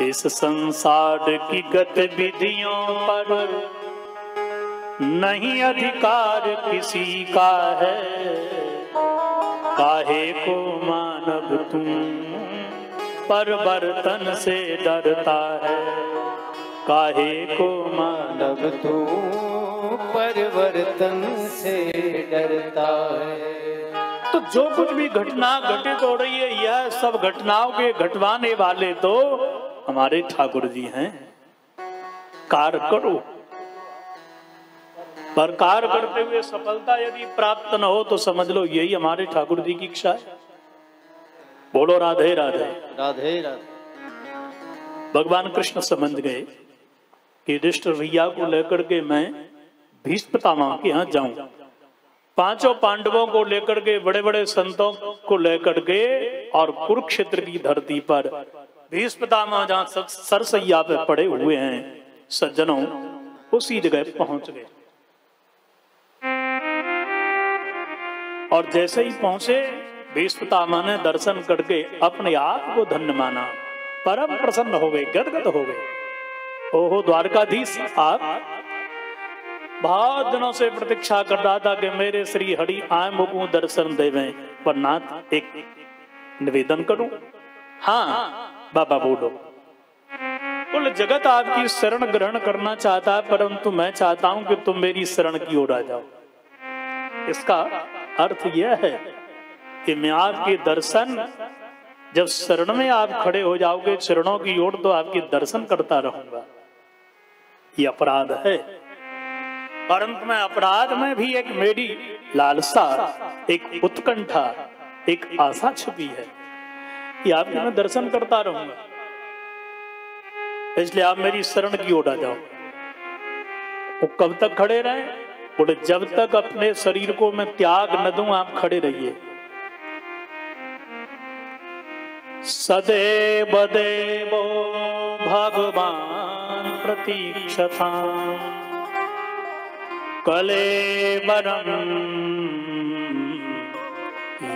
इस संसार की गतिविधियों पर नहीं अधिकार किसी का है, काहे को मानव तुम परिवर्तन से डरता है, काहे को मानव तू परिवर्तन से डरता है। तो जो कुछ भी घटना घटित हो रही है, यह सब घटनाओं के घटवाने वाले तो हमारे ठाकुर जी हैं। कार्य करो, पर कार्य करते हुए सफलता यदि प्राप्त न हो तो समझ लो यही हमारे ठाकुर जी की इच्छा है। बोलो राधे राधे राधे राधे। भगवान कृष्ण समझ गए कि युधिष्ठिर भैया को लेकर के मैं भीष्म पितामह के यहाँ जाऊं, पांचों पांडवों को लेकर के, बड़े बड़े संतों को लेकर के, और कुरुक्षेत्र की धरती पर भीष्म पितामह जहां सरसैया पे पड़े हुए हैं सज्जनों, उसी जगह पहुंच गए। और जैसे ही पहुंचे भीष्म पितामह ने दर्शन करके अपने आप को धन्य माना, परम प्रसन्न हो गए, गदगद हो गए। ओहो द्वारकाधीश, आप बहुत दिनों से प्रतीक्षा कर रहा था कि मेरे श्री हरि आए मुझको दर्शन देवें, पर नाथ एक निवेदन करूं। हाँ बाबा बोलो। कुल जगत आपकी शरण ग्रहण करना चाहता है, परंतु मैं चाहता हूं कि तुम मेरी शरण की ओर आ जाओ। इसका अर्थ यह है कि मैं आपके दर्शन, जब शरण में आप खड़े हो जाओगे चरणों की ओर, तो आपके दर्शन करता रहूंगा। ये अपराध है, परंतु मैं अपराध में भी एक मेरी लालसा, एक उत्कंठा, एक आशा छुपी है कि आपके मैं दर्शन करता रहूंगा, इसलिए आप मेरी शरण की ओर आ जाओ। वो कब तक खड़े रहे? बोले जब तक अपने शरीर को मैं त्याग न दूं आप खड़े रहिए। सदैव देवो भगवान प्रतीक्षता कलेवरम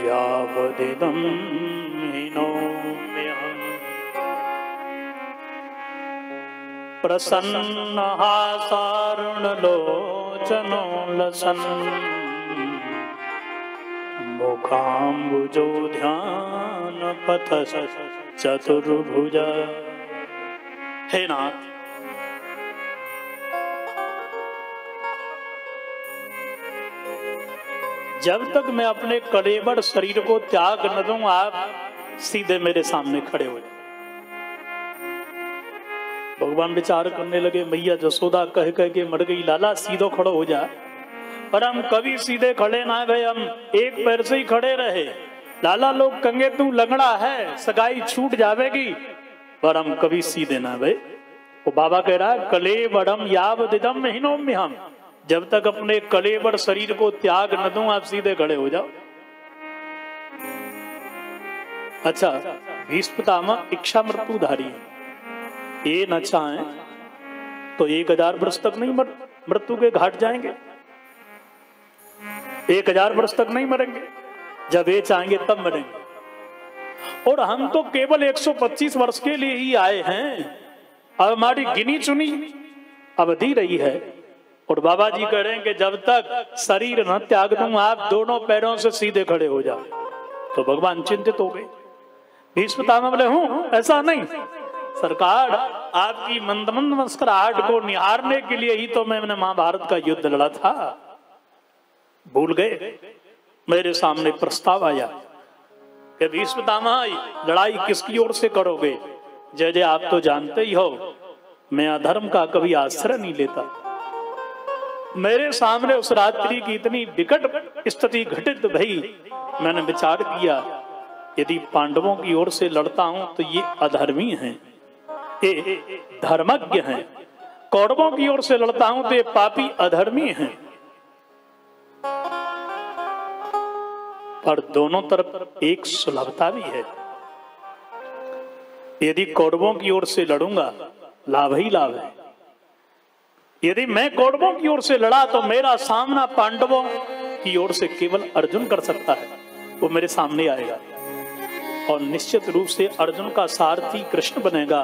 यावदिदं हिनोम्यहम्। प्रसन्न हासारुणलोचनो लसन् मुखाम्बुजो ध्यान पथ चतुर्भुजा। हे नाथ, जब तक मैं अपने कलेवर शरीर को त्याग न दूं आप सीधे मेरे सामने खड़े हो जाए। भगवान विचार करने लगे, मैया जसोदा कह कह के मर गई, लाला सीधो खड़ो हो जा। पर हम कभी सीधे खड़े ना गए, हम एक पैर से ही खड़े रहे। लाला लोग कहेंगे तू लंगड़ा है, सगाई छूट जावेगी, पर हम कभी सीधे ना गए। वो बाबा कह रहा है कलेवरम यावदिदं हिनोम्यहम्, जब तक अपने कलेवर शरीर को त्याग न दूं आप सीधे खड़े हो जाओ। अच्छा, भीष्म पितामह इच्छा मृत्युधारी है, ये न चाहें तो 1000 वर्ष तक नहीं मृत्यु के घाट जाएंगे, 1000 वर्ष तक नहीं मरेंगे, जब ये चाहेंगे तब मरेंगे। और हम तो केवल 125 वर्ष के लिए ही आए हैं, अब हमारी गिनी चुनी अवधि रही है। और बाबा जी कह रहे हैं कि जब तक शरीर न त्याग दूं आप दोनों पैरों से सीधे खड़े हो जाओ। तो भगवान चिंतित हो गए। भीष्म पितामह बोले हूं, ऐसा नहीं सरकार, आपकी मंद मंद मुस्कुराहट को निहारने के लिए ही तो मैंने महाभारत का युद्ध लड़ा था। भूल गए? मेरे सामने प्रस्ताव आया कि भीष्म पितामह लड़ाई किसकी ओर से करोगे? जय जय, आप तो जानते ही हो मैं अधर्म का कभी आश्रय नहीं लेता। मेरे सामने उस रात्रि की इतनी विकट स्थिति घटित भई, मैंने विचार किया यदि पांडवों की ओर से लड़ता हूं तो ये अधर्मी हैं, ये धर्मज्ञ हैं। कौरवों की ओर से लड़ता हूं तो ये पापी अधर्मी हैं। पर दोनों तरफ एक सुलभता भी है। यदि कौरवों की ओर से लड़ूंगा लाभ ही लाभ है। यदि मैं कौरवों की ओर से लड़ा तो मेरा सामना पांडवों की ओर से केवल अर्जुन कर सकता है, वो मेरे सामने आएगा और निश्चित रूप से अर्जुन का सारथी कृष्ण बनेगा।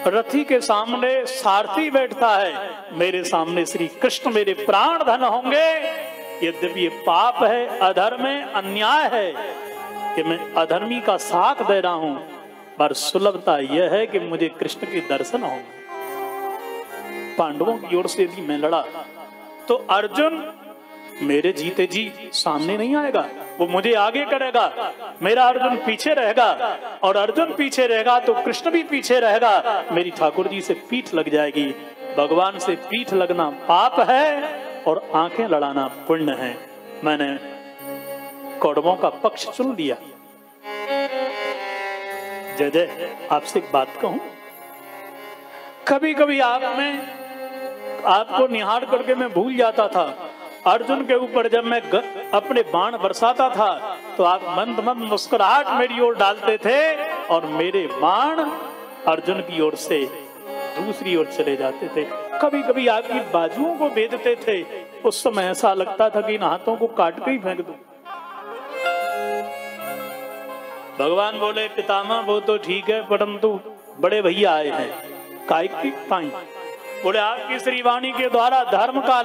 रथी के सामने सारथी बैठता है, मेरे सामने श्री कृष्ण मेरे प्राण धन होंगे। यद्यपि ये पाप है, अधर्म है, अन्याय है कि मैं अधर्मी का साथ दे रहा हूं, पर सुलभता यह है कि मुझे कृष्ण के दर्शन होंगे। पांडवों की ओर से यदि मैं लड़ा तो अर्जुन मेरे जीते जी सामने नहीं आएगा, वो मुझे आगे करेगा, मेरा अर्जुन पीछे रहेगा, और अर्जुन पीछे रहेगा तो कृष्ण भी पीछे रहेगा, मेरी ठाकुर जी से पीठ लग जाएगी। भगवान से पीठ लगना पाप है और आंखें लड़ाना पुण्य है। मैंने कौरवों का पक्ष चुन लिया। जय जय, आपसे एक बात कहूं, कभी कभी आपको निहार करके मैं भूल जाता था। अर्जुन के ऊपर जब मैं अपने बाण बरसाता था तो आप मंद मंद मुस्कुराहट मेरी ओर डालते थे और मेरे बाण अर्जुन की ओर से दूसरी ओर चले जाते थे। कभी कभी आपकी बाजुओं को भेदते थे, उस समय ऐसा लगता था कि इन हाथों को काट के ही फेंक दूं। भगवान बोले, पितामह वो तो ठीक है, परंतु बड़े भैया आए हैं, काय की ताई। बोले, आपकी श्री वाणी के द्वारा धर्म का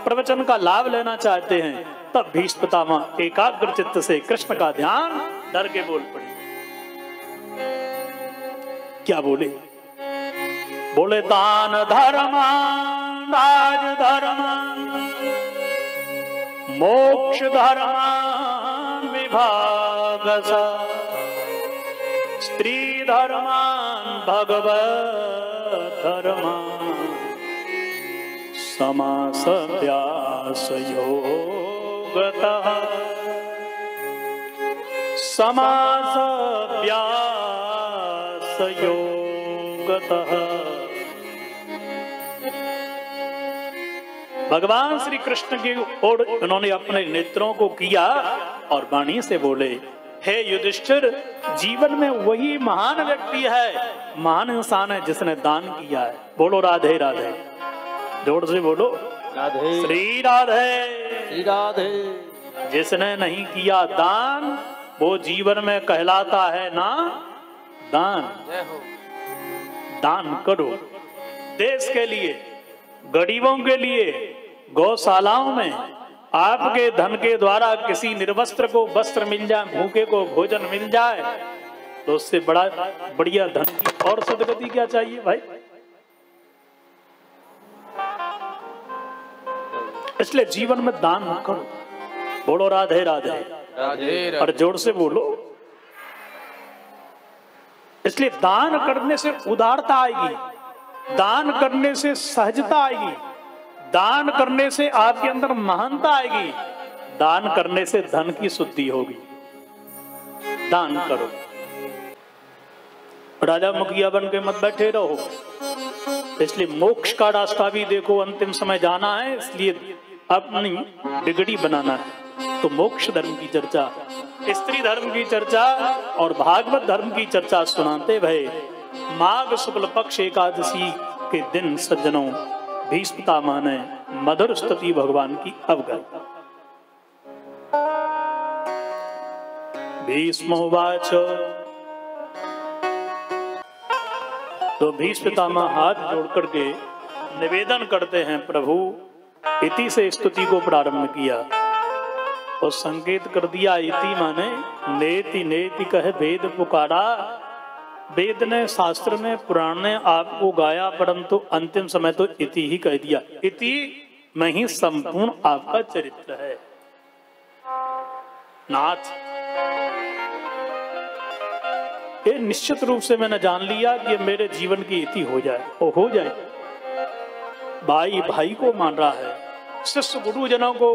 प्रवचन का लाभ लेना चाहते हैं। तब भीष्म पितामह एकाग्र चित्त से कृष्ण का ध्यान डर के बोल पड़े। क्या बोले? बोले, दान धर्म राज धर्म मोक्ष धर्म विभाग स्त्री धर्मान भगवत धर्मान समास व्यास योगतः समास व्यास योगतः। भगवान श्री कृष्ण की ओर उन्होंने अपने नेत्रों को किया और वाणी से बोले, हे युधिष्ठिर, जीवन में वही महान व्यक्ति है, महान इंसान है जिसने दान किया है। बोलो राधे राधे, जोर से बोलो राधे श्री राधे श्री राधे। जिसने नहीं किया दान वो जीवन में कहलाता है ना दान। दान करो, देश के लिए, गरीबों के लिए, गौशालाओं में आपके धन के द्वारा किसी निर्वस्त्र को वस्त्र मिल जाए, भूखे को भोजन मिल जाए, तो उससे बढ़िया धन की और सदगति क्या चाहिए भाई। इसलिए जीवन में दान करो। बोलो राधे राधे राधे और जोर से बोलो। इसलिए दान करने से उदारता आएगी, दान करने से सहजता आएगी, दान करने से आपके अंदर महानता आएगी, दान करने से धन की शुद्धि होगी। दान करो, राजा मुखिया बन के मत बैठे रहो। इसलिए मोक्ष का रास्ता भी देखो, अंतिम समय जाना है, इसलिए अपनी बिगड़ी बनाना है। तो मोक्ष धर्म की चर्चा, स्त्री धर्म की चर्चा और भागवत धर्म की चर्चा सुनाते भय माघ शुक्ल पक्ष एकादशी के दिन सज्जनों भीष्म पितामह ने मधुर स्तुति भगवान की अवगत। भीष्मोवाच, तो भीष्म पितामह हाथ जोड़ करके निवेदन करते हैं, प्रभु इति से स्तुति को प्रारंभ किया और संकेत कर दिया। इति माने नेति, नेति कहे वेद पुकारा। वेद ने, शास्त्र ने, पुराण ने आपको गाया, परंतु अंतिम समय तो इति ही कह दिया। इति में ही संपूर्ण आपका चरित्र है। नाथ, ये निश्चित रूप से मैंने जान लिया कि मेरे जीवन की इति हो जाए, वो हो जाए। भाई भाई को मान रहा है, शिष्य गुरुजनों को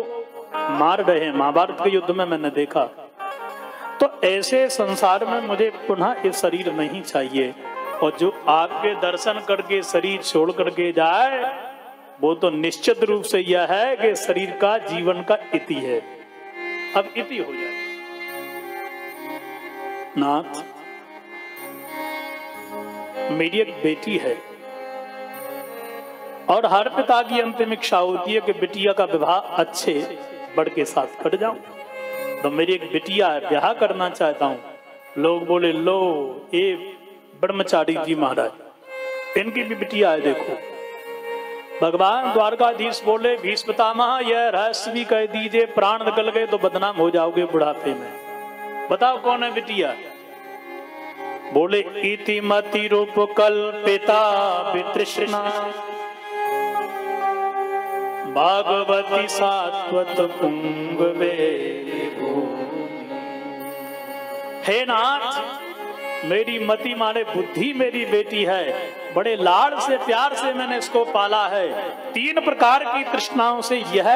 मार रहे हैं, महाभारत के युद्ध में मैंने देखा। तो ऐसे संसार में मुझे पुनः ये शरीर नहीं चाहिए, और जो आपके दर्शन करके शरीर छोड़ करके जाए वो तो निश्चित रूप से यह है कि शरीर का जीवन का इति है। अब इति हो जाए। नाथ, मेरी एक बेटी है और हर पिता की अंतिम इच्छा होती है कि बिटिया का विवाह अच्छे बड़ के साथ कर जाऊं। तो मेरी एक बिटिया है, ब्याह करना चाहता हूं। लोग बोले, लो ये ब्रह्मचारी जी महाराज, इनकी भी बिटिया है। देखो भगवान द्वारकाधीश बोले भीष्म पितामह यह रहस्य भी कह दीजिए, प्राण निकल गए तो बदनाम हो जाओगे बुढ़ापे में। बताओ कौन है बिटिया? बोले इति मति रूप कल्पिता वितृष्णा भागवती सात्वत पुंगवे। हे नाथ मेरी मति माने बुद्धि मेरी बेटी है, बड़े लाड़ से प्यार से मैंने इसको पाला है। 3 प्रकार की तृष्णाओं से यह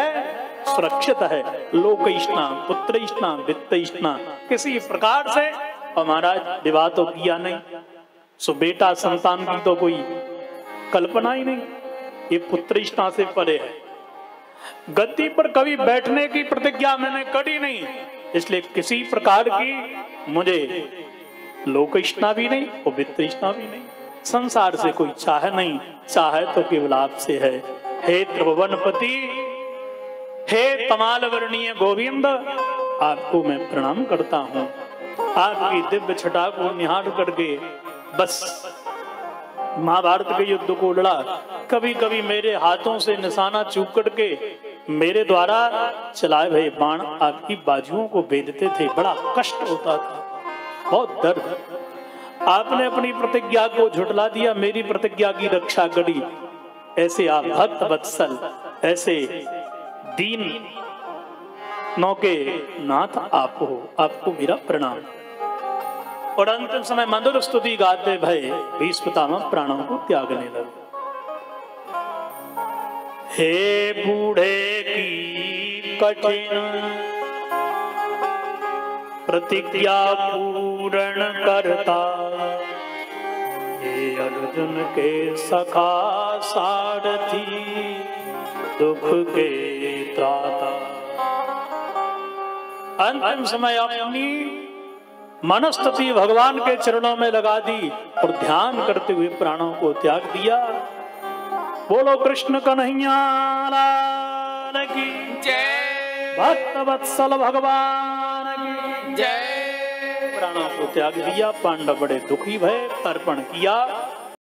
सुरक्षित है, लोक इष्णा, पुत्र इष्णा, वित्त इष्णा, किसी प्रकार से हमारा विवाह तो किया नहीं। सो बेटा संतान की तो कोई कल्पना ही नहीं, ये पुत्र इष्णा से परे है। गद्दी पर कभी बैठने की प्रतिज्ञा मैंने करी नहीं, इसलिए किसी प्रकार की मुझे लोक इष्णा भी नहीं और वित्त इष्णा भी नहीं। संसार से कोई चाह नहीं, चाहे तो केवल आपसे है। हे त्रिभुवनपति, हे तमाल वर्णीय गोविंद, आपको मैं प्रणाम करता हूँ। आपकी दिव्य छटा को निहार करके बस महाभारत के युद्ध को लड़ा। कभी कभी मेरे हाथों से निशाना चूक करके मेरे द्वारा चलाए भये बाण आपकी बाजुओं को भेदते थे, बड़ा कष्ट होता था, बहुत दर्द। आपने अपनी प्रतिज्ञा को झुठला दिया, मेरी प्रतिज्ञा की रक्षा करी। ऐसे आप भक्त वत्सल, ऐसे दीन नौके नाथ आप हो, आपको मेरा प्रणाम। और अंतिम समय मधुर स्तुति गाते भय भीष्म पितामह प्राणों को त्यागने लगे। हे बूढ़े की कठिन प्रतिज्ञा पूर्ण करता, हे अर्जुन के सखा सारथी दुख के त्राता। अंतिम समय अपनी मनस्तुति भगवान के चरणों में लगा दी और ध्यान करते हुए प्राणों को त्याग दिया। बोलो कृष्ण कन्हैया लाल की जय, भक्त वत्सल भगवान की जय। प्राणों को त्याग दिया। पांडव बड़े दुखी भय, तर्पण किया।